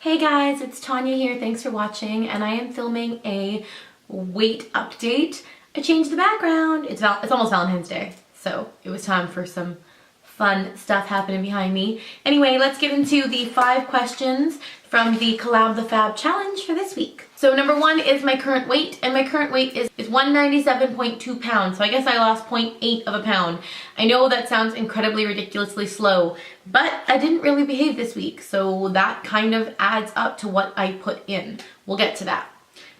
Hey guys, it's Tanya here. Thanks for watching, and I am filming a weight update. I changed the background. It's almost Valentine's Day, so it was time for some fun stuff happening behind me. Anyway, let's get into the 5 questions from the Collab the Flab challenge for this week. So number 1 is my current weight, and my current weight is 197.2 pounds. So I guess I lost 0.8 of a pound. I know that sounds incredibly ridiculously slow, but I didn't really behave this week, so that kind of adds up to what I put in. We'll get to that.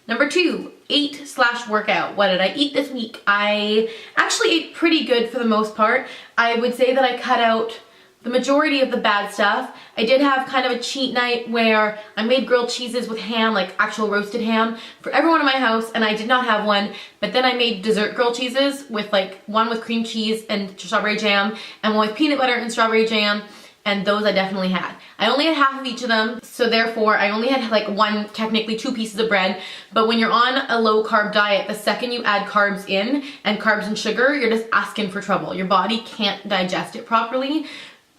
Number 2, eat/workout. What did I eat this week? I actually ate pretty good for the most part. I would say that I cut out the majority of the bad stuff. I did have kind of a cheat night where I made grilled cheeses with ham, like actual roasted ham, for everyone in my house, and I did not have one. But then I made dessert grilled cheeses with one with cream cheese and strawberry jam, and one with peanut butter and strawberry jam, and those I definitely had. I only had half of each of them, so therefore I only had technically 2 pieces of bread. But when you're on a low carb diet, the second you add carbs in, and carbs and sugar, you're just asking for trouble. Your body can't digest it properly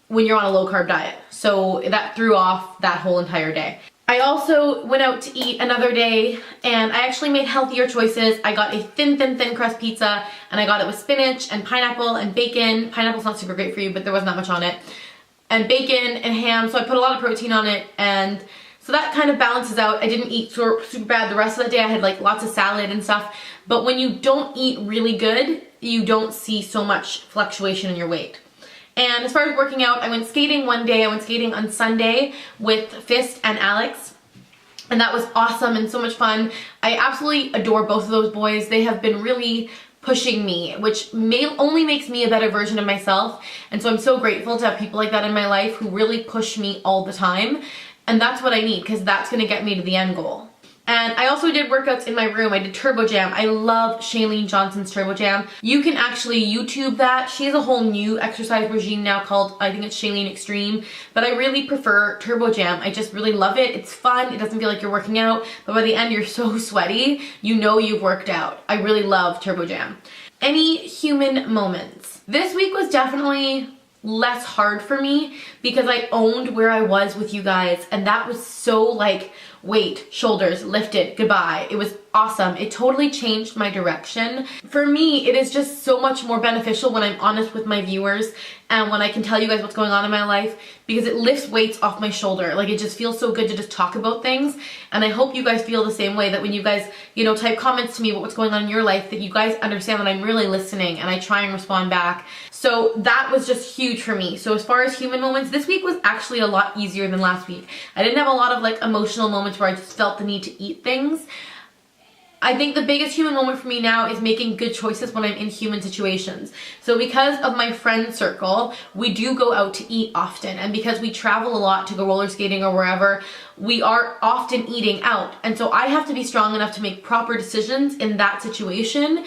when you're on a low carb diet. So that threw off that whole entire day. I also went out to eat another day, and I actually made healthier choices. I got a thin crust pizza, and I got it with spinach and pineapple and bacon. Pineapple's not super great for you, but there wasn't that much on it. And bacon and ham, so I put a lot of protein on it, and so that kind of balances out. I didn't eat super bad the rest of the day. I had lots of salad and stuff, but when you don't eat really good, you don't see so much fluctuation in your weight. And as far as working out, I went skating one day. I went skating on Sunday with Fist and Alex, and that was awesome and so much fun. I absolutely adore both of those boys. They have been really pushing me, which only makes me a better version of myself. And so I'm so grateful to have people like that in my life who really push me all the time. And that's what I need, because that's going to get me to the end goal. And I also did workouts in my room. I did Turbo Jam. I love Shailene Johnson's Turbo Jam. You can actually YouTube that. She has a whole new exercise regime now called, I think it's Shailene Extreme, but I really prefer Turbo Jam. I just really love it. It's fun. It doesn't feel like you're working out, but by the end you're so sweaty, you know you've worked out. I really love Turbo Jam. Any human moments? This week was definitely less hard for me because I owned where I was with you guys, and that was so weight, shoulders, lifted, goodbye. It was awesome. It totally changed my direction. For me, it is just so much more beneficial when I'm honest with my viewers and when I can tell you guys what's going on in my life, because it lifts weights off my shoulder. It just feels so good to just talk about things. And I hope you guys feel the same way, that when you guys, type comments to me about what's going on in your life, that you guys understand that I'm really listening and I try and respond back. So that was just huge for me. So as far as human moments, this week was actually a lot easier than last week. I didn't have a lot of emotional moments where I just felt the need to eat things. I think the biggest human moment for me now is making good choices when I'm in human situations. So because of my friend circle, we do go out to eat often. And because we travel a lot to go roller skating or wherever, we are often eating out. And so I have to be strong enough to make proper decisions in that situation,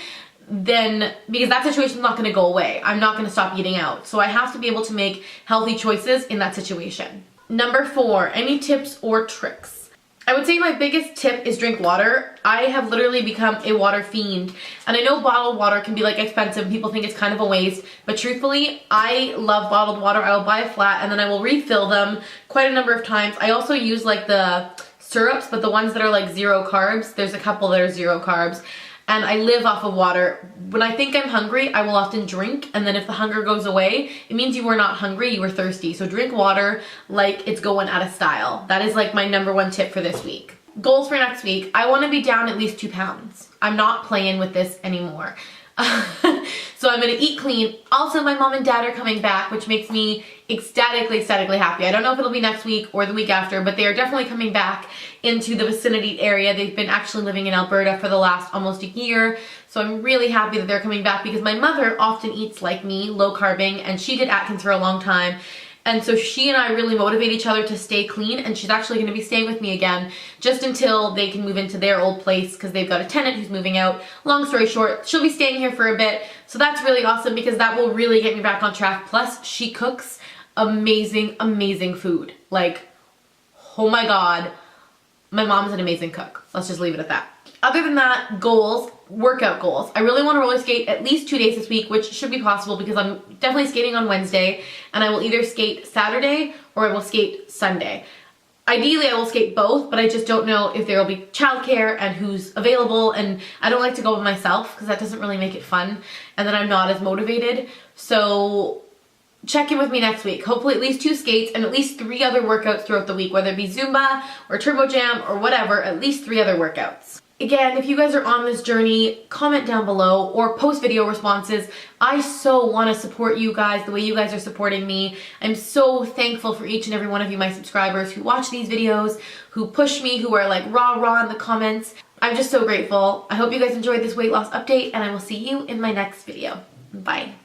because that situation is not going to go away. I'm not going to stop eating out. So I have to be able to make healthy choices in that situation. Number 4, any tips or tricks? I would say my biggest tip is drink water. I have literally become a water fiend. And I know bottled water can be expensive. People think it's kind of a waste. But truthfully, I love bottled water. I will buy a flat and then I will refill them quite a number of times. I also use the syrups, but the ones that are 0 carbs. There's a couple that are 0 carbs. And I live off of water. When I think I'm hungry, I will often drink, and then if the hunger goes away, it means you were not hungry, you were thirsty. So drink water like it's going out of style. That is my number 1 tip for this week. Goals for next week. I want to be down at least 2 pounds. I'm not playing with this anymore. So I'm going to eat clean. Also, my mom and dad are coming back, which makes me ecstatically happy. I don't know if it'll be next week or the week after, but they are definitely coming back into the vicinity area. They've been actually living in Alberta for the last almost a year. So I'm really happy that they're coming back, because my mother often eats like me, low carbing, and she did Atkins for a long time. And so she and I really motivate each other to stay clean, and she's actually going to be staying with me again just until they can move into their old place, because they've got a tenant who's moving out. Long story short, she'll be staying here for a bit, so that's really awesome because that will really get me back on track. Plus, she cooks amazing food. Oh my god, my mom's an amazing cook. Let's just leave it at that. Other than that, goals, workout goals. I really want to roller skate at least 2 days this week, which should be possible because I'm definitely skating on Wednesday, and I will either skate Saturday or I will skate Sunday. Ideally, I will skate both, but I just don't know if there will be childcare and who's available, and I don't like to go by myself because that doesn't really make it fun, and then I'm not as motivated. So check in with me next week. Hopefully at least 2 skates and at least 3 other workouts throughout the week, whether it be Zumba or Turbo Jam or whatever, at least 3 other workouts. Again, if you guys are on this journey, comment down below or post video responses. I so want to support you guys the way you guys are supporting me. I'm so thankful for each and every one of you, my subscribers, who watch these videos, who push me, who are like rah in the comments. I'm just so grateful. I hope you guys enjoyed this weight loss update, and I will see you in my next video. Bye.